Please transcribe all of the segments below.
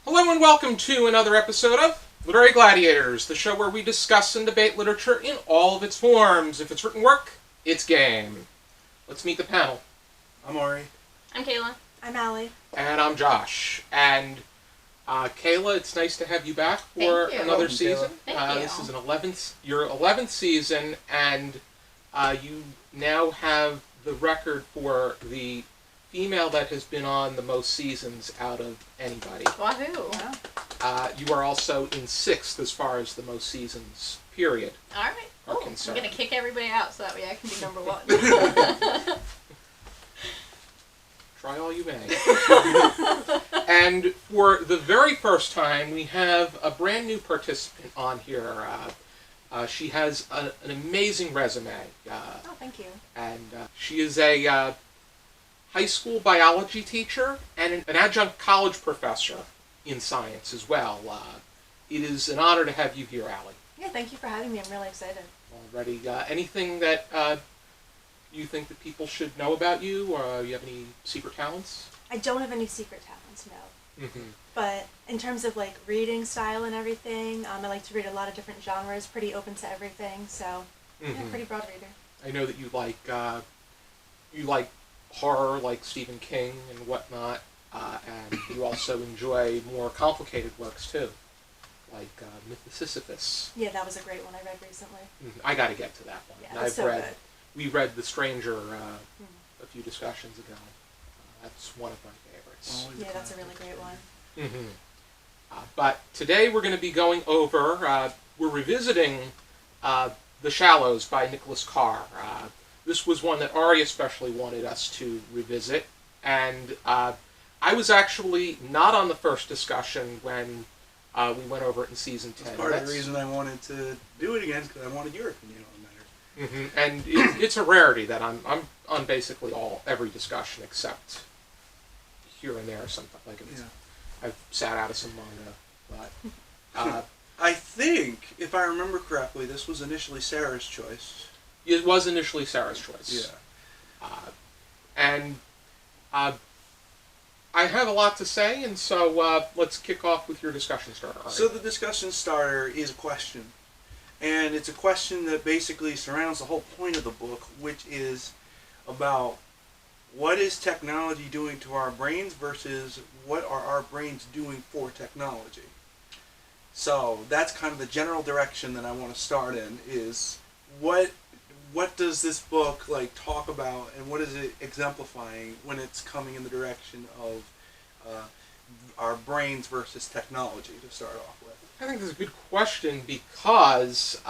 Hello and welcome to another episode of Literary Gladiators, the show where we discuss and debate literature in all of its forms. If it's written work, it's game. Let's meet the panel. I'm Ari. I'm Kaila. I'm Allie. And I'm Josh. And Kaila, it's nice to have you back for another season. Thank you. This is your 11th season, and you now have the record for the female that has been on the most seasons out of anybody. Wahoo! Wow. You are also in 6th as far as the most seasons, period. All right. Are Oh, I'm concerned. going to kick everybody out so that way I can be number 1. Try all you may. And for the very first time, we have a brand new participant on here. She has an amazing resume. Oh, thank you. And she is a high school biology teacher and an adjunct college professor in science as well. It is an honor to have you here, Allie. Yeah, thank you for having me. I'm really excited. Already, anything that you think that people should know about you, or you have any secret talents? I don't have any secret talents, no. Mm-hmm. But in terms of like reading style and everything, I like to read a lot of different genres, pretty open to everything, so yeah, pretty broad reader. I know that you like horror, like Stephen King and whatnot, and you also enjoy more complicated works too, like Myth of Sisyphus. Yeah, that was a great one I read recently. I got to get to that one. Yeah, that's so good. We read The Stranger a few discussions ago. That's one of my favorites. Yeah, that's a really great one. Mm-hmm. But today we're going to be going over, we're revisiting The Shallows by Nicholas Carr. This was one that Ari especially wanted us to revisit, and I was actually not on the first discussion when we went over it in season 10. That's part of the reason I wanted to do it again, because I wanted your opinion on matters. Mm-hmm. And it's a rarity that I'm on basically every discussion except here and there something like it. Yeah. I've sat out of some manga, but I think, if I remember correctly, this was initially Sarah's choice. it was initially Sarah's choice. Yeah. And I have a lot to say, and so let's kick off with your discussion starter. Ari. So the discussion starter is a question. And it's a question that basically surrounds the whole point of the book, which is about what is technology doing to our brains versus what are our brains doing for technology. So that's kind of the general direction that I want to start in, is what does this book talk about, and what is it exemplifying when it's coming in the direction of our brains versus technology, to start off with? I think that's a good question because,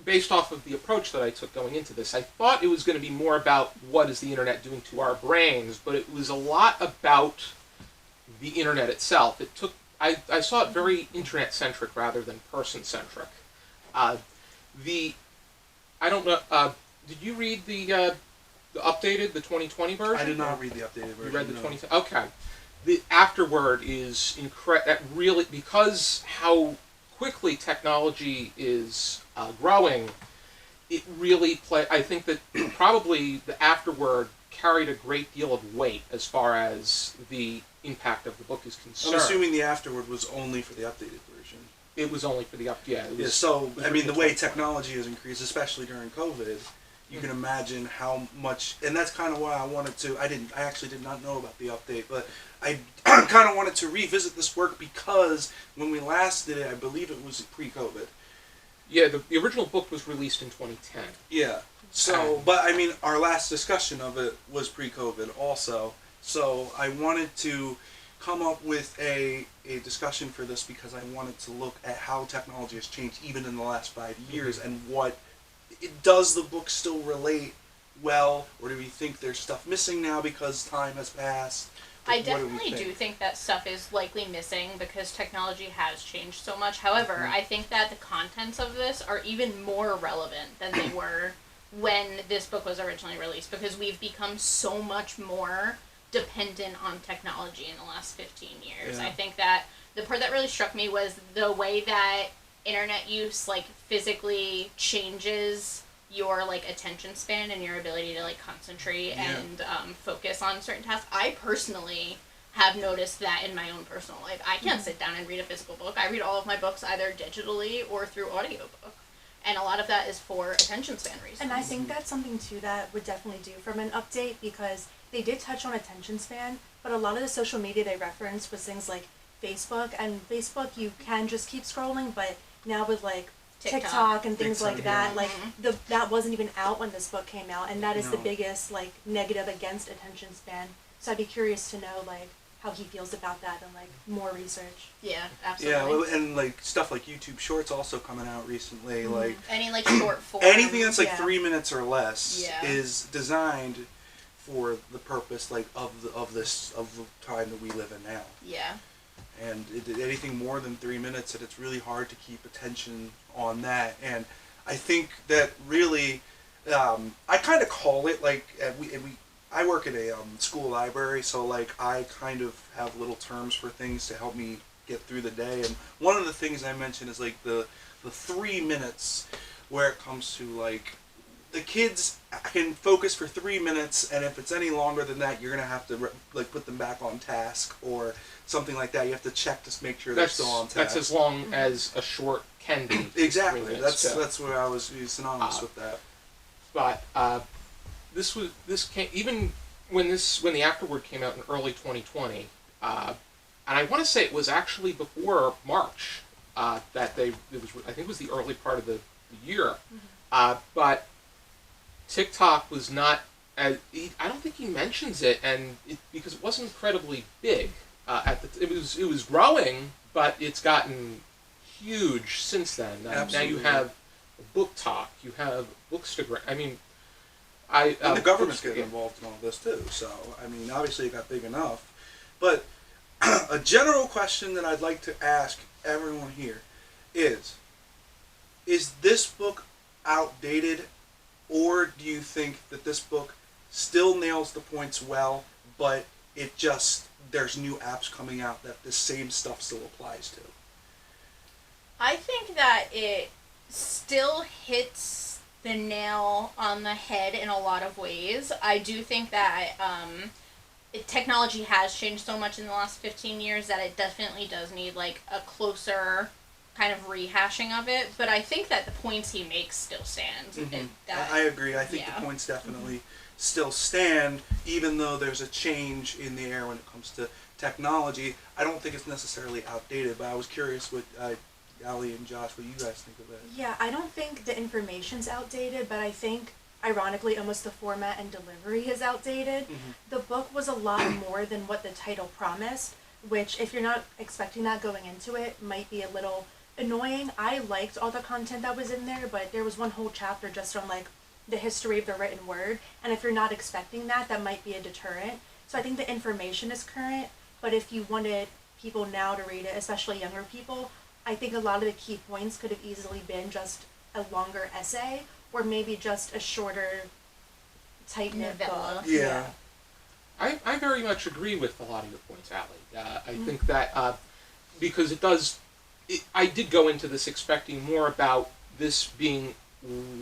based off of the approach that I took going into this, I thought it was going to be more about what is the internet doing to our brains, but it was a lot about the internet itself. I saw it very internet-centric rather than person-centric. I don't know, did you read the updated, the 2020 version? I did not read the updated version. You read the no. 2020? Okay. The afterword is really, because how quickly technology is growing, it really I think that probably the afterword carried a great deal of weight as far as the impact of the book is concerned. I'm assuming the afterword was only for the updated version. It was only for the So, I mean, the way technology has increased, especially during COVID, you can imagine how much, and that's kind of why I wanted to, I actually did not know about the update, but I kind of wanted to revisit this work because when we last did it, I believe it was pre-COVID. Yeah, the original book was released in 2010. Yeah. So, but I mean, our last discussion of it was pre-COVID also. So I wanted to come up with a discussion for this because I wanted to look at how technology has changed even in the last 5 years, and does the book still relate well, or do we think there's stuff missing now because time has passed? I definitely do think that stuff is likely missing because technology has changed so much. However, I think that the contents of this are even more relevant than they were when this book was originally released, because we've become so much more dependent on technology in the last 15 years. Yeah. I think that the part that really struck me was the way that internet use physically changes your attention span and your ability to concentrate and focus on certain tasks. I personally have noticed that in my own personal life. I can't sit down and read a physical book. I read all of my books either digitally or through audiobook. And a lot of that is for attention span reasons. And I think that's something too that would definitely do from an update, because they did touch on attention span, but a lot of the social media they referenced was things like Facebook, and Facebook you can just keep scrolling, but now with like TikTok and things like that, like that wasn't even out when this book came out, and that is the biggest like negative against attention span. So I'd be curious to know like how he feels about that and like more research. Yeah, absolutely. Yeah, and like stuff like YouTube Shorts also coming out recently. Like any like short form. anything that's like 3 minutes or less is designed for the purpose like of the time that we live in now. Yeah. And anything more than 3 minutes, and it's really hard to keep attention on that. And I think that really, I kind of call it like I work at a school library, so like I kind of have little terms for things to help me get through the day. And one of the things I mentioned is like the 3 minutes, where it comes to like the kids can focus for 3 minutes, and if it's any longer than that, you're gonna have to like put them back on task or something like that. You have to check to make sure they're still on task. That's as long as a short can be. Exactly. 3 minutes, That's where I was synonymous with that. But this came even when the Afterword came out in early 2020, and I want to say it was actually before March that I think it was the early part of the year, but TikTok was not. I don't think he mentions it, and because it wasn't incredibly big it was growing, but it's gotten huge since then. Now you have Book Talk, you have Bookstagram. I mean, and the government's getting involved in all this too. So I mean, obviously it got big enough. But a general question that I'd like to ask everyone here is this book outdated, or do you think that this book still nails the points well, but it just, there's new apps coming out that the same stuff still applies to? I think that it still hits the nail on the head in a lot of ways. I do think that technology has changed so much in the last 15 years that it definitely does need like a closer kind of rehashing of it, but I think that the points he makes still stand. I agree. I think the points definitely still stand, even though there's a change in the air when it comes to technology. I don't think it's necessarily outdated, but I was curious what Allie and Josh, what you guys think of it. Yeah, I don't think the information's outdated, but I think, ironically, almost the format and delivery is outdated. The book was a lot more than what the title promised, which, if you're not expecting that going into it, might be a little annoying. I liked all the content that was in there, but there was one whole chapter just on like the history of the written word, and if you're not expecting that, that might be a deterrent. So I think the information is current, but if you wanted people now to read it, especially younger people, I think a lot of the key points could have easily been just a longer essay, or maybe just a shorter, tight-knit book. Yeah. I very much agree with a lot of your points, Allie. I think that because I did go into this expecting more about this being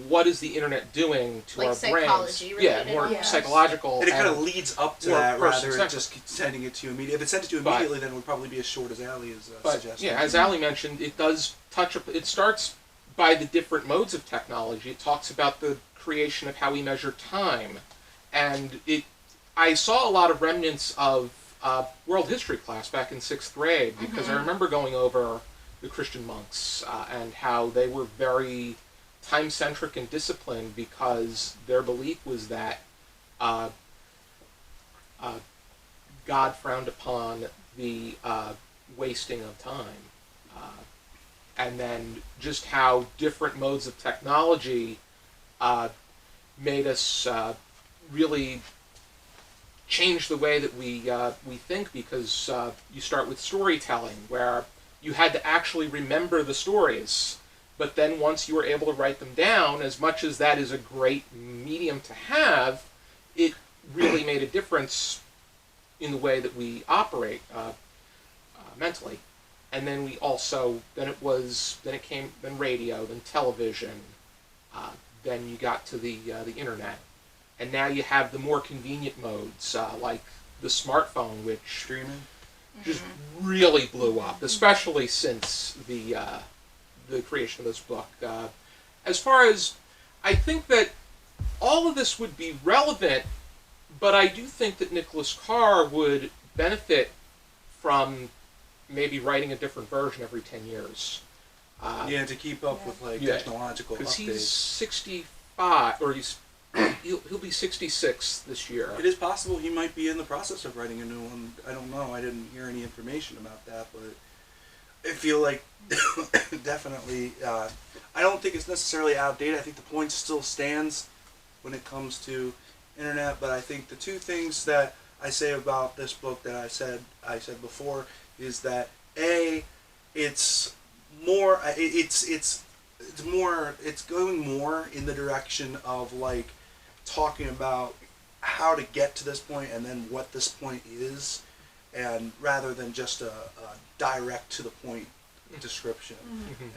what is the internet doing to like our brains. More psychological. And it kind of leads up to that rather than just sending it to you immediately. If it sent it to you immediately, then it would probably be as short as Allie is suggesting. Yeah, as Allie mentioned, it does touch up. It starts by the different modes of technology. It talks about the creation of how we measure time, and I saw a lot of remnants of world history class back in 6th grade, because I remember going over the Christian monks and how they were very time-centric and disciplined, because their belief was that God frowned upon the wasting of time. And then just how different modes of technology made us really change the way that we think, because you start with storytelling, where you had to actually remember the stories. But then once you were able to write them down, as much as that is a great medium to have, it really made a difference in the way that we operate mentally. And then then radio, then television, then you got to the internet. And now you have the more convenient modes, like the smartphone, which Streaming. just really blew up, especially since the creation of this book. As far as, I think that all of this would be relevant, but I do think that Nicholas Carr would benefit from maybe writing a different version every 10 years. Yeah, to keep up with like Yeah, technological because he's updates. 65, or he'll be 66 this year. It is possible he might be in the process of writing a new one. I don't know. I didn't hear any information about that, but I feel like definitely. I don't think it's necessarily outdated. I think the point still stands when it comes to internet. But I think the two things that I say about this book that I said before is that it's more. It's going more in the direction of like talking about how to get to this point and then what this point is, and rather than just a direct to the point description.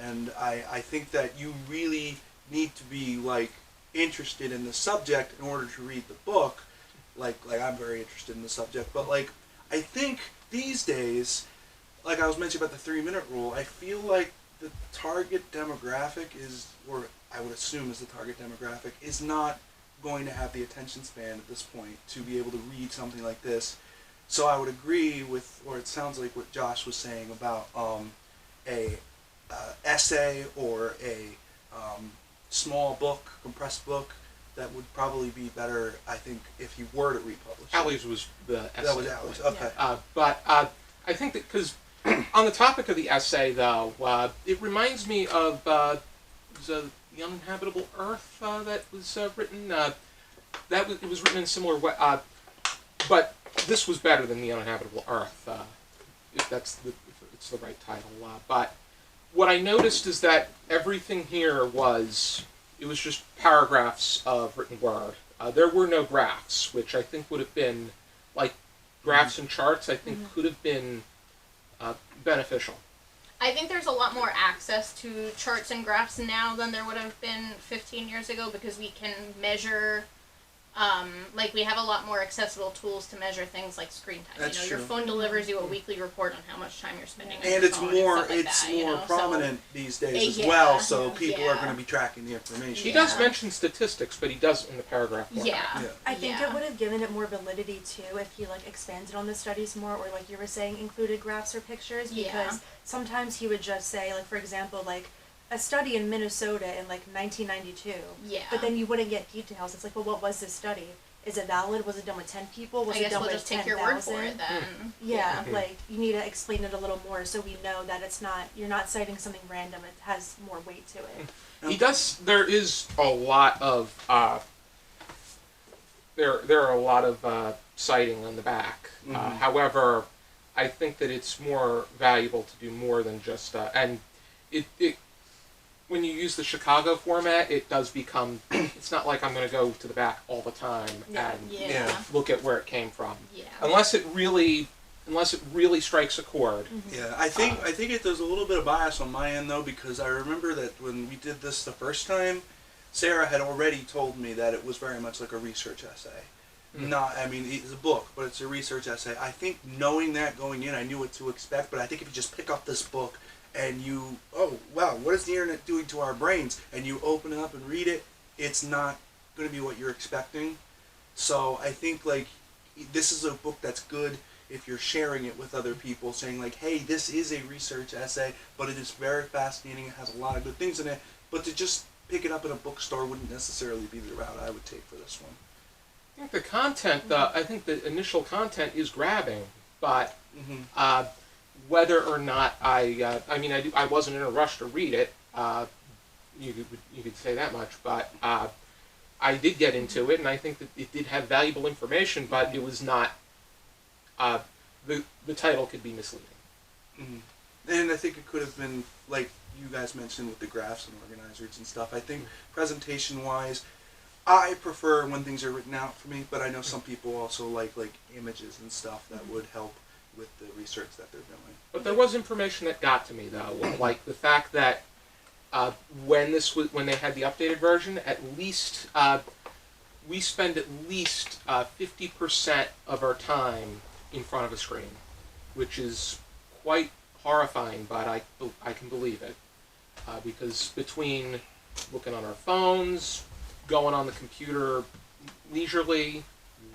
And I think that you really need to be like interested in the subject in order to read the book. Like I'm very interested in the subject, but like I think these days, like I was mentioning about the 3-minute rule, I feel like the target demographic is, or I would assume is the target demographic, is not going to have the attention span at this point to be able to read something like this. So I would agree with, or it sounds like what Josh was saying about a essay or a small book, compressed book, that would probably be better, I think, if you were to republish it. Allie's was the essay. That was Allie's, okay. But I think that, because on the topic of the essay, though, it reminds me of The Uninhabitable Earth that was written. It was written in a similar way, but this was better than The Uninhabitable Earth, if it's the right title. But what I noticed is that everything here was just paragraphs of written word. There were no graphs, which I think would have been, like graphs and charts, I think could have been beneficial. I think there's a lot more access to charts and graphs now than there would have been 15 years ago, because we can measure, like we have a lot more accessible tools to measure things like screen time. That's your true. phone delivers you a weekly report on how much time you're spending on And your it's phone more and stuff like that, you know? prominent these days as yeah, well, so people are yeah. going to be tracking the information. He does mention statistics, but he does it in the paragraph format. Yeah. I think Yeah. it would have given it more validity too if he like expanded on the studies more, or like you were saying, included graphs or pictures, because Yeah. sometimes he would just say, like, for example, like a study in Minnesota in like 1992. Yeah. But then you wouldn't get details. It's like, well, what was this study? Is it valid? Was it done with 10 people? Was I it guess done we'll with just take 10,000? your word for it then. Yeah, like you need to explain it a little more so we know that it's not, you're not citing something random. It has more weight to it. He does. There is a lot of there are a lot of citing on the back. However, I think that it's more valuable to do more than just and it when you use the Chicago format, it does become. It's not like I'm going to go to the back all the time and Yeah. look at where it came from, Yeah. unless it really strikes a chord. Yeah, I think there's a little bit of bias on my end though, because I remember that when we did this the first time, Sarah had already told me that it was very much like a research essay. Not, I mean, it's a book, but it's a research essay. I think knowing that going in, I knew what to expect. But I think if you just pick up this book and you, oh wow, what is the internet doing to our brains? And you open it up and read it, it's not going to be what you're expecting. So I think like this is a book that's good if you're sharing it with other people, saying like, hey, this is a research essay, but it is very fascinating. It has a lot of good things in it. But to just pick it up in a bookstore wouldn't necessarily be the route I would take for this one. I think the content, I think the initial content is grabbing, but whether or not I wasn't in a rush to read it. You could say that much, but I did get into it, and I think that it did have valuable information, but it was not. The title could be misleading. And I think it could have been like you guys mentioned with the graphs and organizers and stuff. I think presentation-wise, I prefer when things are written out for me, but I know some people also like images and stuff that would help with the research that they're doing. But there was information that got to me though, like the fact that when they had the updated version, at least we spend at least 50% of our time in front of a screen, which is quite horrifying, but I can believe it. Because between looking on our phones, going on the computer leisurely,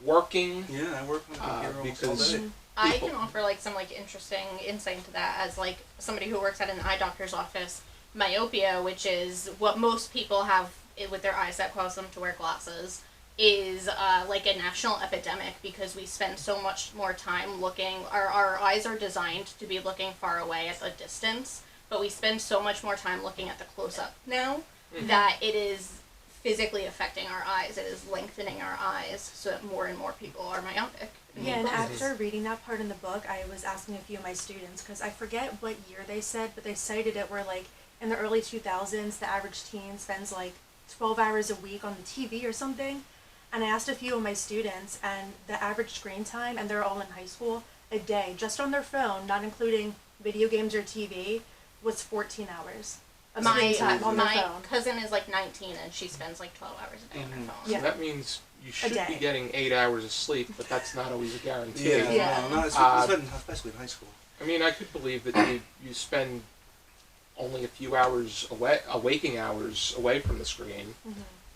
working, Yeah, I work on the computer almost all because day. I can offer like some like interesting insight into that as like somebody who works at an eye doctor's office. Myopia, which is what most people have with their eyes that cause them to wear glasses, is like a national epidemic because we spend so much more time looking. Our eyes are designed to be looking far away at a distance, but we spend so much more time looking at the close up now that it is physically affecting our eyes. It is lengthening our eyes so that more and more people are myopic. Yeah, and after reading that part in the book, I was asking a few of my students, because I forget what year they said, but they cited it where, like, in the early 2000s, the average teen spends, like, 12 hours a week on the TV or something. And I asked a few of my students, and the average screen time, and they're all in high school, a day, just on their phone, not including video games or TV, was 14 hours of screen time on their My phone. cousin is like 19 and she spends like 12 hours a day on her phone. so Yeah. that means you should day. be getting 8 hours of sleep, but that's not always a guarantee. Yeah, Yeah. no, not especially in high school. I mean, I could believe that you spend only a few hours away, waking hours away from the screen.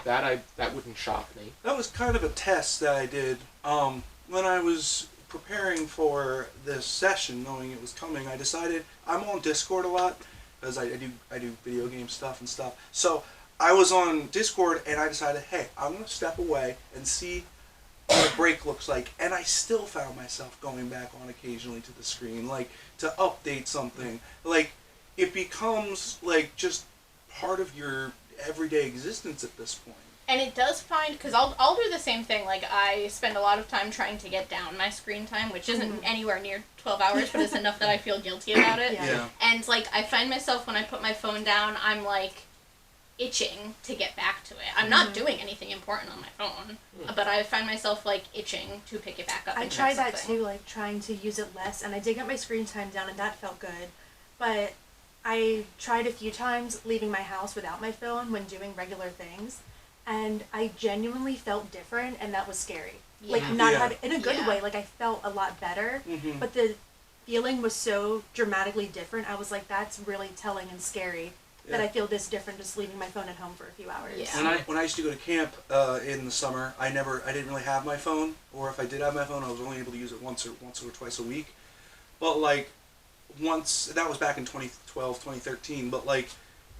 That wouldn't shock me. That was kind of a test that I did when I was preparing for this session, knowing it was coming. I decided I'm on Discord a lot because I do video game stuff and stuff. So I was on Discord and I decided, hey, I'm gonna step away and see what a break looks like. And I still found myself going back on occasionally to the screen, like to update something. Like it becomes like just part of your everyday existence at this point. And it does find, because I'll do the same thing. Like, I spend a lot of time trying to get down my screen time, which isn't anywhere near 12 hours, but it's enough that I feel guilty about it. Yeah. And, like, I find myself, when I put my phone down, I'm, like, itching to get back to it. I'm not doing anything important on my phone, but I find myself, like, itching to pick it back up. I and tried check that something. too, like trying to use it less, and I did get my screen time down, and that felt good. But I tried a few times leaving my house without my phone when doing regular things, and I genuinely felt different, and that was scary. Like Yeah. not Yeah. having, in a good Yeah. way, like I felt a lot better, but the feeling was so dramatically different. I was like, that's really telling and scary that Yeah. I feel this different just leaving my phone at home for a few hours. Yeah. When I used to go to camp in the summer, I didn't really have my phone, or if I did have my phone, I was only able to use it once or twice a week. But like once, that was back in 2012, 2013. But like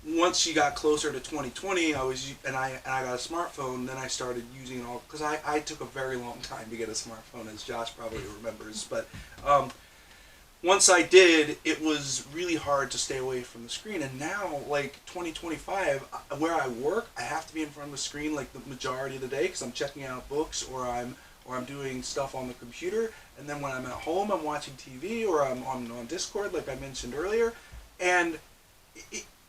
once you got closer to 2020, and I got a smartphone. Then I started using it all because I took a very long time to get a smartphone, as Josh probably remembers. But once I did, it was really hard to stay away from the screen. And now, like 2025, where I work, I have to be in front of the screen like the majority of the day because I'm checking out books or I'm doing stuff on the computer. And then when I'm at home, I'm watching TV or I'm on Discord, like I mentioned earlier. And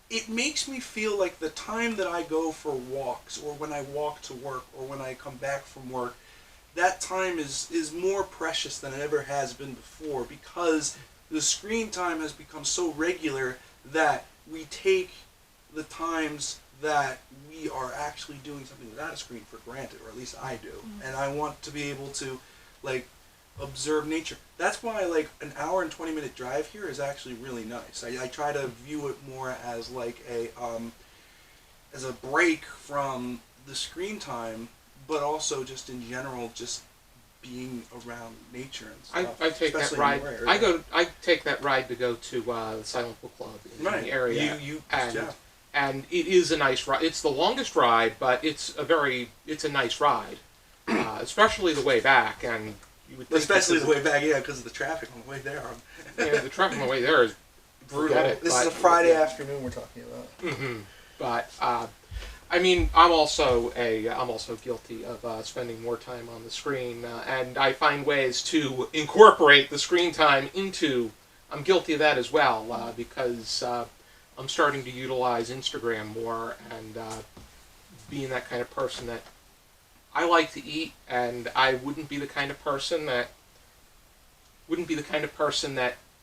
it makes me feel like the time that I go for walks or when I walk to work or when I come back from work, that time is more precious than it ever has been before because the screen time has become so regular that we take the times that we are actually doing something without a screen for granted, or at least I do. And I want to be able to like observe nature. That's why like an hour and 20-minute drive here is actually really nice. I try to view it more as like as a break from the screen time, but also just in general, just being around nature and stuff. I take that especially in ride. your area. I take that ride to go to the Silent Book Club in Right. the area. Yeah. And it is a nice ride. It's the longest ride, but it's a nice ride, especially the way back. And you would think Especially that the way back, yeah, because of the traffic on the way there. the traffic on the way there is Brutal. forget it, This but- is a Friday afternoon we're talking about. But I mean, I'm also guilty of spending more time on the screen, and I find ways to incorporate the screen time into. I'm guilty of that as well because I'm starting to utilize Instagram more and being that kind of person that I like to eat, and I wouldn't be the kind of person that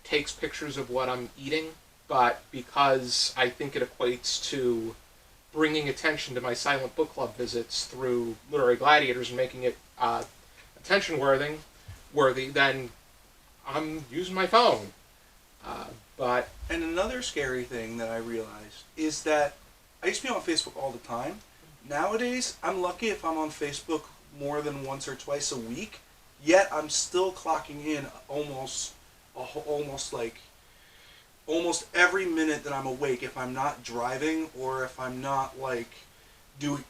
takes pictures of what I'm eating, but because I think it equates to bringing attention to my silent book club visits through literary gladiators and making it attention worthy, then I'm using my phone. But And another scary thing that I realized is that I used to be on Facebook all the time. Nowadays, I'm lucky if I'm on Facebook more than once or twice a week. Yet I'm still clocking in almost every minute that I'm awake. If I'm not driving or if I'm not doing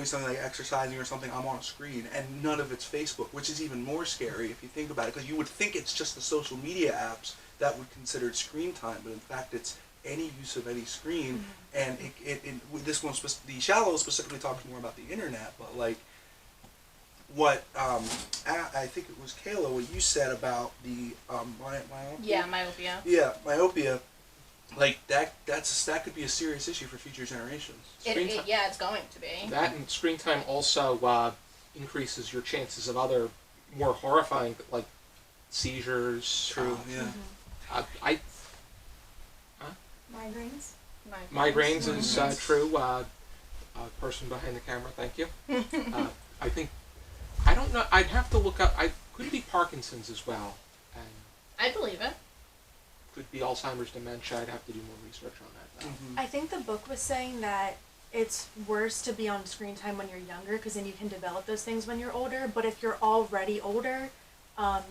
something like exercising or something, I'm on a screen, and none of it's Facebook, which is even more scary if you think about it, because you would think it's just the social media apps that would consider screen time, but in fact it's any use of any screen. And the Shallow specifically talks more about the internet, but what I think it was Kaila, what you said about the myopia. Yeah, myopia. Yeah, myopia. That could be a serious issue for future generations. Yeah, it's going to be. that and screen time also increases your chances of other more horrifying, like seizures. True. Yeah. I Migraines. Migraines is true. Person behind the camera, thank you. I think, I don't know, I'd have to look up, could it be Parkinson's as well? And I believe it. could be Alzheimer's, dementia. I'd have to do more research on that, though. Mm-hmm. I think the book was saying that it's worse to be on screen time when you're younger, because then you can develop those things when you're older. But if you're already older,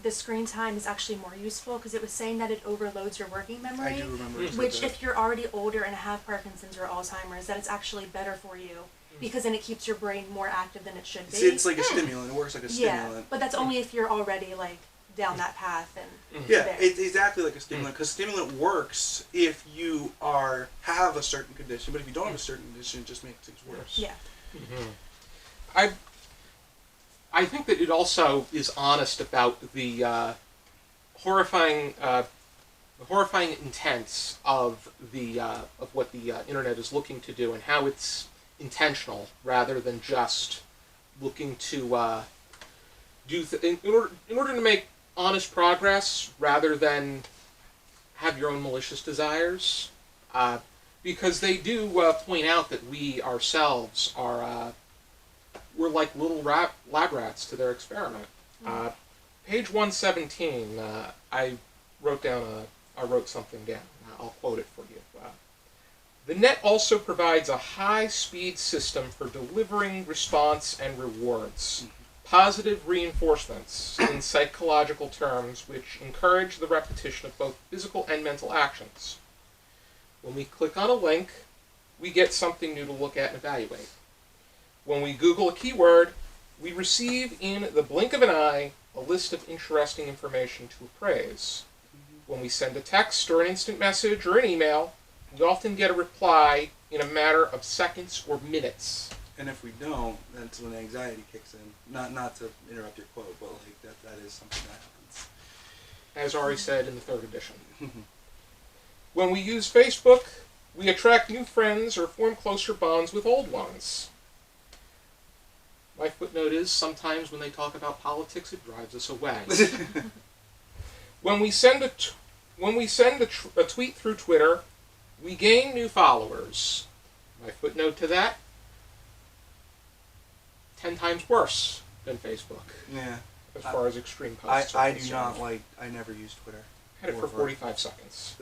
the screen time is actually more useful, because it was saying that it overloads your working memory. I do remember it said Which, that. if you're already older and have Parkinson's or Alzheimer's, that it's actually better for you, because then it keeps your brain more active than it should be. It's like a stimulant. It works like a stimulant. Yeah, but that's only if you're already down that path and Yeah, there. it's exactly like a stimulant, because stimulant works if you have a certain condition, but if you don't have a certain condition, it just makes things worse. Yeah. Mm-hmm. I think that it also is honest about the horrifying intents of what the internet is looking to do, and how it's intentional rather than just looking to in order to make honest progress rather than have your own malicious desires, because they do point out that we ourselves are we're like little lab rats to their experiment. Page 117, I wrote something down. I'll quote it for you. The net also provides a high-speed system for delivering response and rewards. Positive reinforcements, in psychological terms, which encourage the repetition of both physical and mental actions. When we click on a link, we get something new to look at and evaluate. When we Google a keyword, we receive in the blink of an eye a list of interesting information to appraise. When we send a text or an instant message or an email, we often get a reply in a matter of seconds or minutes. And if we don't, that's when anxiety kicks in. Not to interrupt your quote, but that is something that happens. As Ari said in the 3rd edition. When we use Facebook, we attract new friends or form closer bonds with old ones. My footnote is, sometimes when they talk about politics, it drives us away. When we send a tweet through Twitter, we gain new followers. My footnote to that, 10 times worse than Facebook. Yeah. As far as extreme posts are I concerned. I never use Twitter. Had it for 45 seconds.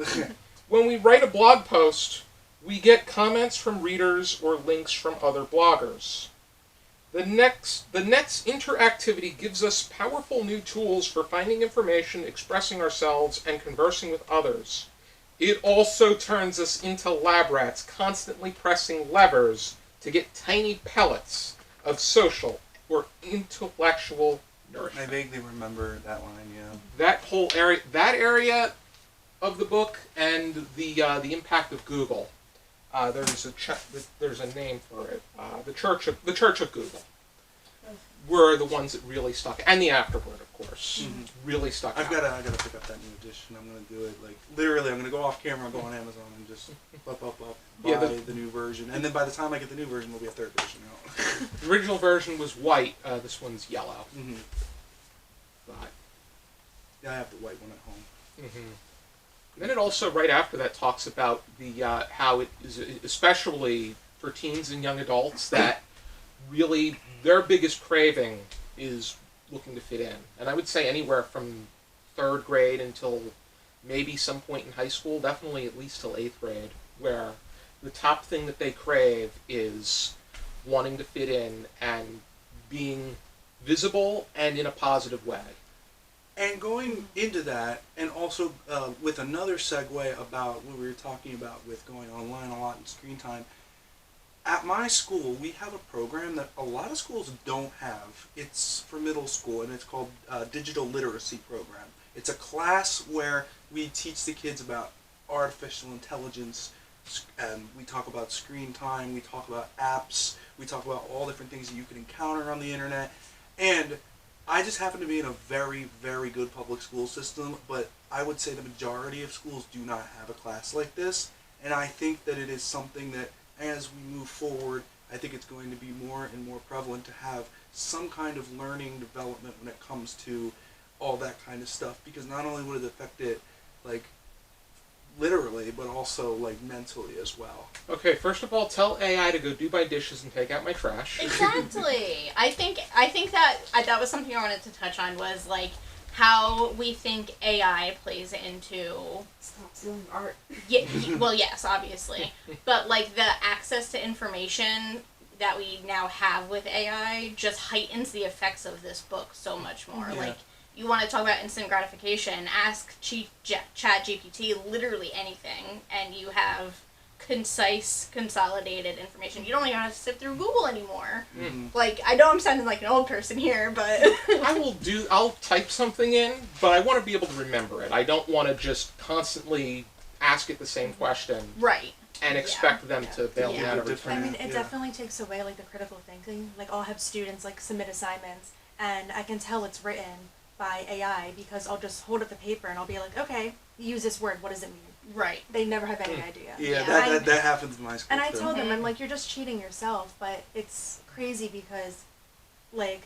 When we write a blog post, we get comments from readers or links from other bloggers. The net's interactivity gives us powerful new tools for finding information, expressing ourselves, and conversing with others. It also turns us into lab rats, constantly pressing levers to get tiny pellets of social or intellectual nourishment. I vaguely remember that line, yeah. That whole area of the book, and the impact of Google. There's a name for it. The Church of Google were the ones that really stuck, and the Afterword, of course, really stuck. I gotta pick up that new edition. I'm gonna do it literally. I'm gonna go off camera, go on Amazon, and just buy the new version. And then by the time I get the new version, there'll be a 3rd edition out. The original version was white. This one's yellow. But yeah, I have the white one at home. Then it also, right after that, talks about the how it is, especially for teens and young adults that really their biggest craving is looking to fit in. And I would say anywhere from third grade until maybe some point in high school, definitely at least till eighth grade, where the top thing that they crave is wanting to fit in and being visible and in a positive way. And going into that, and also with another segue about what we were talking about with going online a lot and screen time, at my school we have a program that a lot of schools don't have. It's for middle school, and it's called Digital Literacy Program. It's a class where we teach the kids about artificial intelligence, and we talk about screen time, we talk about apps, we talk about all different things that you can encounter on the internet. And I just happen to be in a very, very good public school system, but I would say the majority of schools do not have a class like this, and I think that it is something that, as we move forward, I think it's going to be more and more prevalent to have some kind of learning development when it comes to all that kind of stuff, because not only would it affect it, like, literally, but also, like, mentally as well. Okay, first of all, tell AI to go do my dishes and take out my trash. Exactly. I think that was something I wanted to touch on, was like how we think AI plays into. Stop stealing art. Yeah, well, yes, obviously, but like the access to information that we now have with AI just heightens the effects of this book so much more. Yeah. Like, you want to talk about instant gratification, ask ChatGPT literally anything, and you have concise, consolidated information. You don't even have to sit through Google anymore. Mm-hmm. Like, I know I'm sounding like an old person here, but... I'll type something in, but I want to be able to remember it. I don't want to just constantly ask it the same question Right. and expect them to bail me Yeah. out every Different. time. I mean, it Yeah. definitely takes away like the critical thinking. Like, I'll have students like submit assignments, and I can tell it's written by AI because I'll just hold up the paper and I'll be like, okay, use this word. What does it mean? Right. They never have any idea. Yeah, Yeah. that happens in my school And I too. tell them, I'm like, you're just cheating yourself. But it's crazy because, like,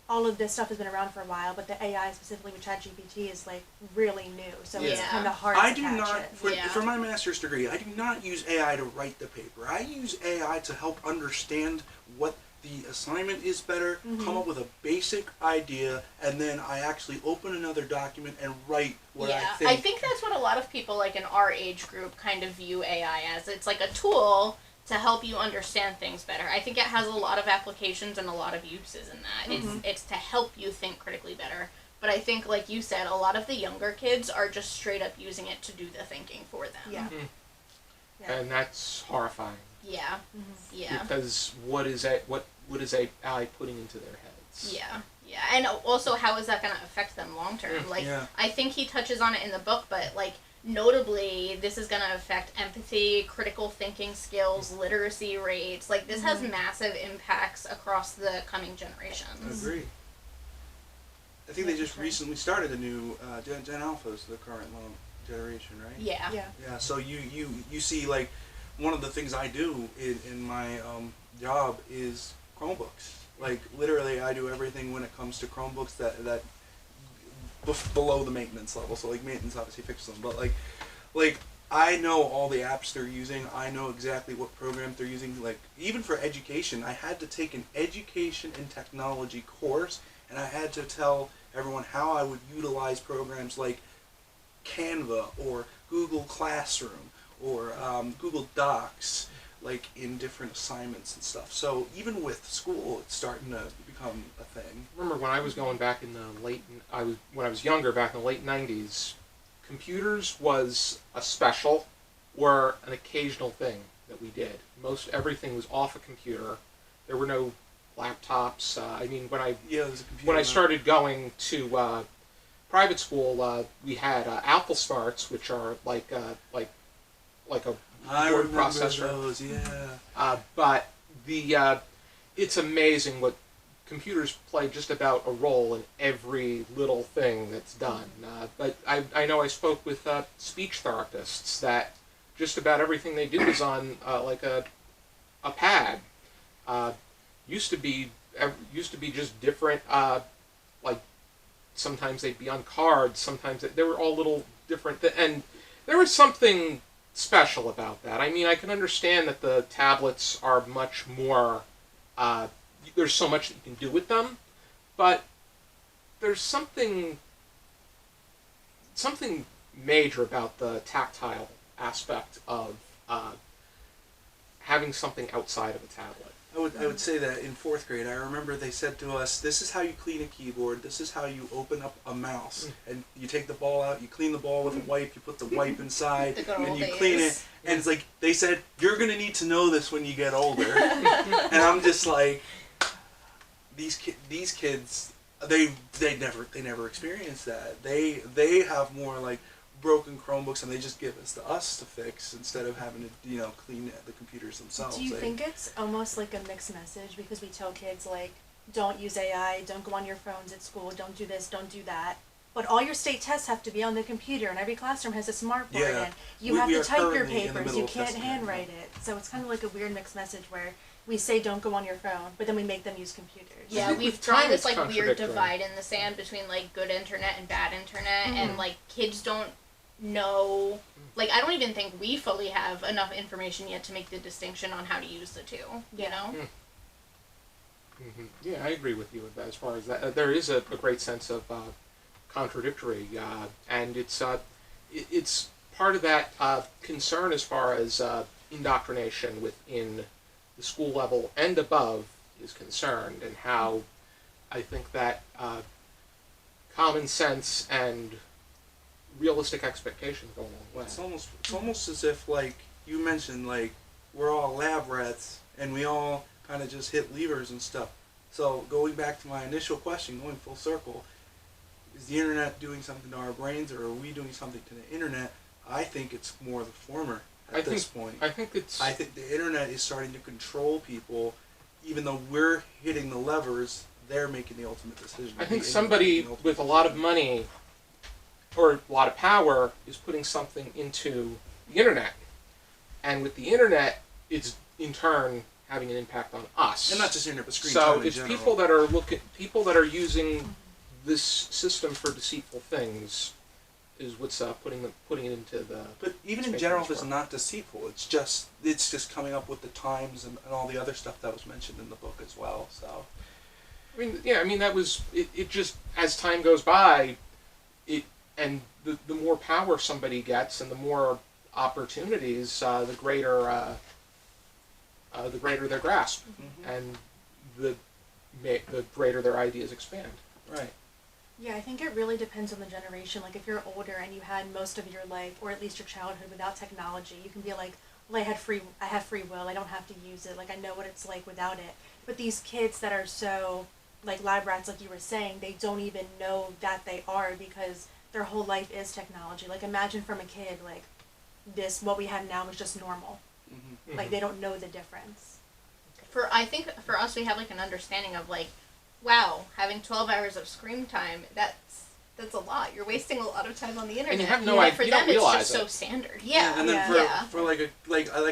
all of this stuff has been around for a while, but the AI specifically with ChatGPT is like really new, so it's Yeah. kind of hard I to do catch not, it. Yeah. for my master's degree, I do not use AI to write the paper. I use AI to help understand what the assignment is better, come up with a basic idea, and then I actually open another document and write what Yeah, I think. that's what a lot of people like in our age group kind of view AI as. It's like a tool to help you understand things better. I think it has a lot of applications and a lot of uses in that. It's to help you think critically better. But I think, like you said, a lot of the younger kids are just straight up using it to do the thinking for them. Yeah. Mhm. Yeah. And that's horrifying. Yeah. Yeah. Because what is AI putting into their heads? Yeah. Yeah. And also, how is that going to affect them long term? Like, Yeah. I think he touches on it in the book, but, like, notably, this is going to affect empathy, critical thinking skills, literacy rates. Like, this has massive impacts across the coming generations. Agree. I think they just recently started a new Gen Alpha's the current generation, right? Yeah. Yeah. Yeah. So you see, like, one of the things I do in my job is Chromebooks. Like, literally, I do everything when it comes to Chromebooks that below the maintenance level. So, like, maintenance obviously fixes them, but like I know all the apps they're using. I know exactly what programs they're using. Like, even for education, I had to take an education and technology course, and I had to tell everyone how I would utilize programs like Canva or Google Classroom or Google Docs, like, in different assignments and stuff. So even with school, it's starting to become a thing. Remember when I was going back in the when I was younger, back in the late '90s, computers was a special or an occasional thing that we did. Most everything was off a computer. There were no laptops. I mean, Yeah, there's a computer. when I now. started going to private school, we had Apple Smarts, which are like a I word remember processor. those. Yeah. But it's amazing what computers play just about a role in every little thing that's done. But I know I spoke with speech therapists that just about everything they did was on like a pad. Used to be just different. Like sometimes they'd be on cards. Sometimes they were all little different. And there was something special about that. I mean, I can understand that the tablets are much more. There's so much that you can do with them, but there's something major about the tactile aspect of having something outside of a tablet. I would say that in fourth grade, I remember they said to us, "This is how you clean a keyboard. This is how you open up a mouse. And you take the ball out, you clean the ball with a wipe, you put the wipe inside, The good and old you days. clean it." And it's like they said, "You're gonna need to know this when you get older." And I'm just like, these kids, they never experienced that. They have more like broken Chromebooks, and they just give us to us to fix instead of having to clean the computers themselves. Do you think it's almost like a mixed message because we tell kids like, don't use AI, don't go on your phones at school, don't do this, don't do that. But all your state tests have to be on the computer, and every classroom has a smart board, Yeah. and you We have are to type your currently in the papers, middle you of can't testing it, handwrite it. So it's kind of like a weird mixed message where we say don't go on your phone, but then we make them use computers. Yeah, think we've with drawn time this it's like weird contradictory. divide in the sand between like good internet and bad internet, Mhm. and like kids don't know. Like I don't even think we fully have enough information yet to make the distinction on how to use the two. You Yeah. know. Yeah, I agree with you with that. As far as that, there is a great sense of contradictory, and it's part of that concern as far as indoctrination within the school level and above is concerned, and how I think that common sense and realistic expectations go a long way. It's almost as if, like you mentioned, like we're all lab rats and we all kind of just hit levers and stuff. So going back to my initial question, going full circle, is the internet doing something to our brains, or are we doing something to the internet? I think it's more the former at this point. I think it's. I think the internet is starting to control people, even though we're hitting the levers. They're making the ultimate decision. I think The somebody internet making the with a ultimate lot of decision. money or a lot of power is putting something into the internet, and with the internet, it's in turn having an impact on us. And not just internet, but screen So time in it's general. people that are using this system for deceitful things is what's putting it into the. But even It's in making general, this if it's work. not deceitful, it's just coming up with the times and all the other stuff that was mentioned in the book as well. So I mean that was it. Just as time goes by, and the more power somebody gets and the more opportunities, the greater their grasp, and the greater their ideas expand. right. Yeah, I think it really depends on the generation. Like, if you're older and you had most of your life, or at least your childhood, without technology, you can be like, well, I have free will. I don't have to use it. Like, I know what it's like without it. But these kids that are so, like, lab rats, like you were saying, they don't even know that they are because their whole life is technology. Like, imagine from a kid, like, what we have now is just normal. Mm-hmm. Like, they don't know the difference. I think for us, we have like an understanding of like, wow, having 12 hours of screen time, that's a lot. You're wasting a lot of time on the internet. And you have no Yeah, idea. for You them, don't it's realize just it. so standard. Yeah. And then Yeah. for like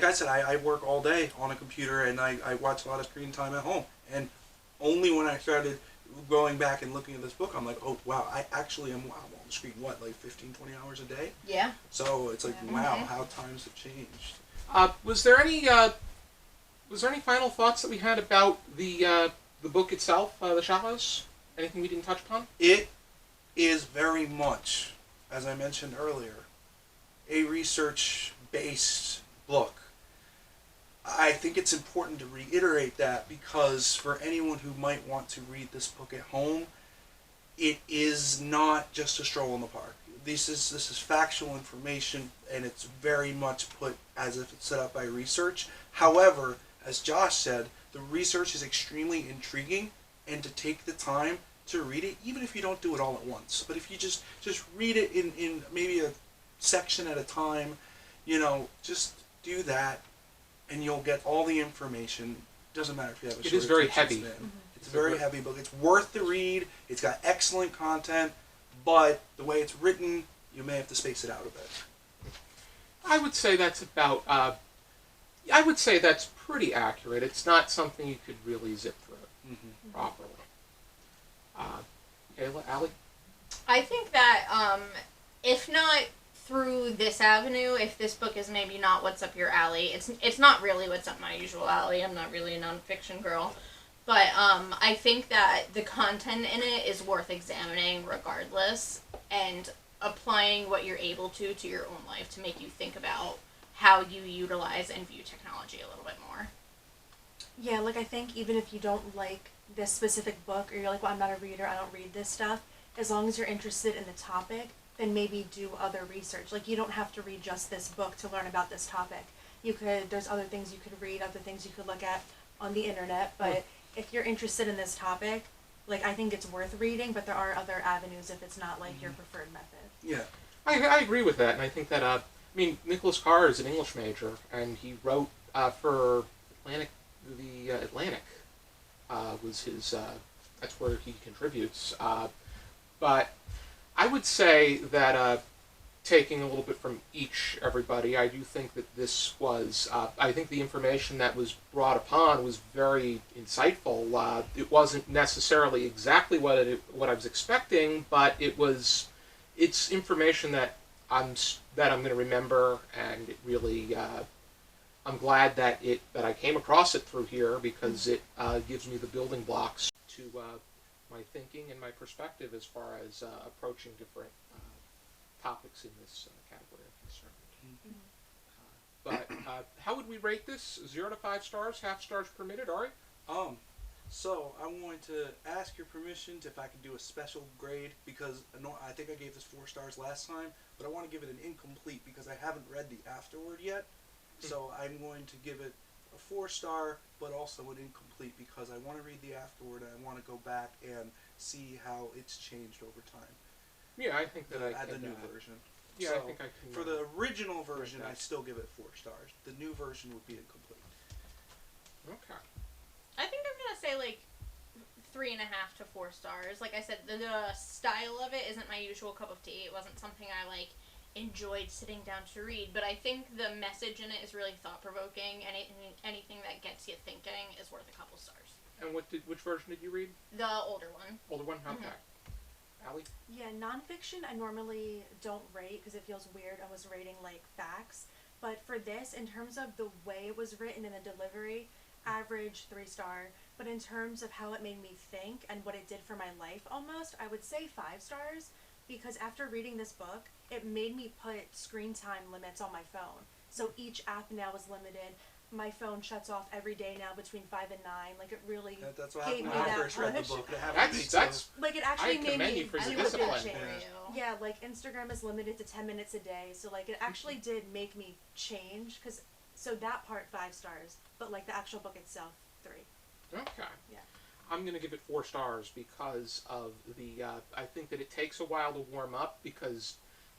I said, I work all day on a computer, and I watch a lot of screen time at home. And only when I started going back and looking at this book, I'm like, oh wow, I actually am on the screen like 15, 20 hours a day. Yeah. So it's like Yeah. wow, Mhm. how times have changed. Was there any final thoughts that we had about the book itself, The Shallows? Anything we didn't touch upon? It is very much, as I mentioned earlier, a research-based book. I think it's important to reiterate that because for anyone who might want to read this book at home, it is not just a stroll in the park. This is factual information, and it's very much put as if it's set up by research. However, as Josh said, the research is extremely intriguing, and to take the time to read it, even if you don't do it all at once, but if you just read it in maybe a section at a time, just do that, and you'll get all the information. Doesn't matter if you have a It short is very attention heavy. span. It's a very heavy book. It's worth the read. It's got excellent content, but the way it's written, you may have to space it out a bit. I would say that's about. I would say that's pretty accurate. It's not something you could really zip through Mm-hmm. properly. Kayla, Allie? I think that if not through this avenue, if this book is maybe not what's up your alley, it's not really what's up my usual alley. I'm not really a nonfiction girl. But I think that the content in it is worth examining regardless and applying what you're able to your own life to make you think about how you utilize and view technology a little bit more. Yeah, like I think even if you don't like this specific book or you're like, well, I'm not a reader, I don't read this stuff, as long as you're interested in the topic, then maybe do other research. Like you don't have to read just this book to learn about this topic. There's other things you could read, other things you could look at on the internet, but if you're interested in this topic, like I think it's worth reading, but there are other avenues if it's not like your preferred method. Yeah. I agree with that, and I think that I mean Nicholas Carr is an English major, and he wrote for Atlantic was his that's where he contributes. But I would say that taking a little bit from everybody, I do think that this was, I think the information that was brought upon was very insightful. It wasn't necessarily exactly what I was expecting, but it's information that I'm going to remember, and it really, I'm glad that I came across it through here because it gives me the building blocks to my thinking and my perspective as far as approaching different topics in this category of concern. But how would we rate this? 0 to 5 stars, half stars permitted, Ari? So I'm going to ask your permission if I can do a special grade because I think I gave this 4 stars last time, but I want to give it an incomplete because I haven't read the afterword yet. So I'm going to give it a 4-star, but also an incomplete because I want to read the afterword and I want to go back and see how it's changed over time. Yeah, I think that I Add can. the new version. Yeah, so I think I can. For the original version, okay. I still give it 4 stars. The new version would be incomplete. Okay. I think I'm gonna say like 3.5 to 4 stars. Like I said, the style of it isn't my usual cup of tea. It wasn't something I enjoyed sitting down to read, but I think the message in it is really thought-provoking, and anything that gets you thinking is worth a couple stars. And which version did you read? The older one. Older one? Okay. Allie? Yeah, nonfiction I normally don't rate because it feels weird. I was rating like facts. But for this, in terms of the way it was written and the delivery, average 3-star. But in terms of how it made me think and what it did for my life almost, I would say 5 stars. Because after reading this book, it made me put screen time limits on my phone. So each app now is limited. My phone shuts off every day now between 5 and 9. Like it really That's what gave happened me when I that first read the push. book. That's Like it actually I made commend me you for your I do would a big discipline. share change. you. Yeah, like Instagram is limited to 10 minutes a day. So like it actually did make me change. So that part 5 stars, but like the actual book itself 3. Okay. Yeah. I'm going to give it 4 stars because of the. I think that it takes a while to warm up because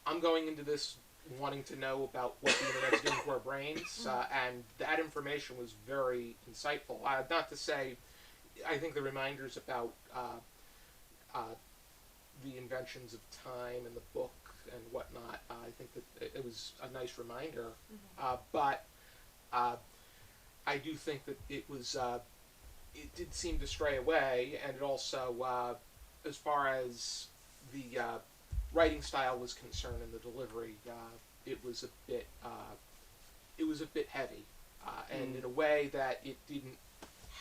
I'm going into this wanting to know about what the internet's doing to our brains, and that information was very insightful. Not to say, I think the reminders about the inventions of time and the book and whatnot. I think that it was a nice reminder, but I do think that it was. It did seem to stray away, and it also, as far as the writing style was concerned and the delivery, it was a bit heavy, and in a way that it didn't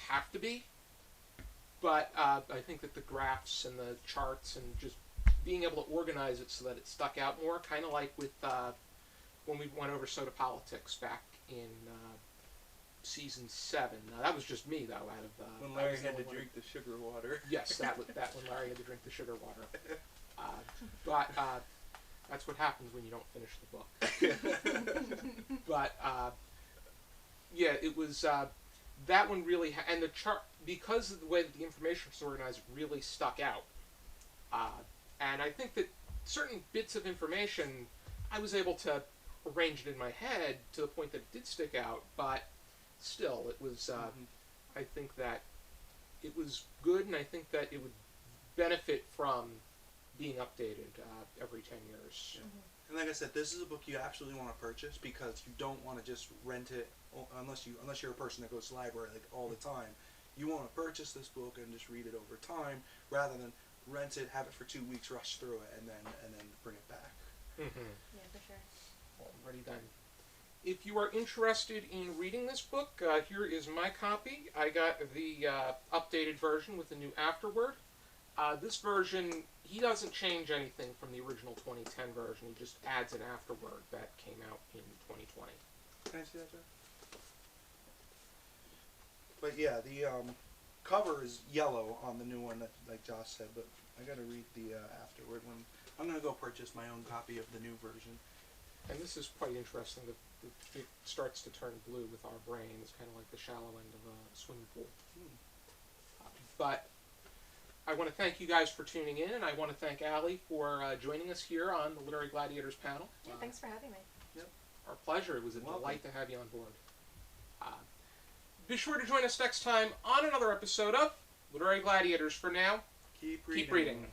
have to be. But I think that the graphs and the charts and just being able to organize it so that it stuck out more, kind of like with when we went over Soda Politics back in season 7. Now that was just me though. Out of when Larry had to drink the sugar water. Yes, that when Larry had to drink the sugar water. But that's what happens when you don't finish the book. But yeah, it was that one really, and the chart, because of the way that the information was organized, really stuck out. And I think that certain bits of information, I was able to arrange it in my head to the point that it did stick out, but still, it was, I think that it was good, and I think that it would benefit from being updated every 10 years. And like I said, this is a book you absolutely want to purchase because you don't want to just rent it unless you're a person that goes to the library like all the time. You want to purchase this book and just read it over time rather than rent it, have it for 2 weeks, rush through it, and then bring it back. Mm-hmm. Yeah, for sure. Already done. If you are interested in reading this book, here is my copy. I got the updated version with the new afterword. This version, he doesn't change anything from the original 2010 version. He just adds an afterword that came out in 2020. Can I see that, Joe? But yeah, the cover is yellow on the new one, that, like Josh said. But I got to read the afterword one. I'm gonna go purchase my own copy of the new version. And this is quite interesting. It starts to turn blue with our brain. It's kind of like the shallow end of a swimming pool. But I want to thank you guys for tuning in, and I want to thank Allie for joining us here on the Literary Gladiators panel. Yeah, thanks for having me. Yep. Our pleasure. It was a Welcome. delight to have you on board. Be sure to join us next time on another episode of Literary Gladiators. For now, Keep reading. keep reading.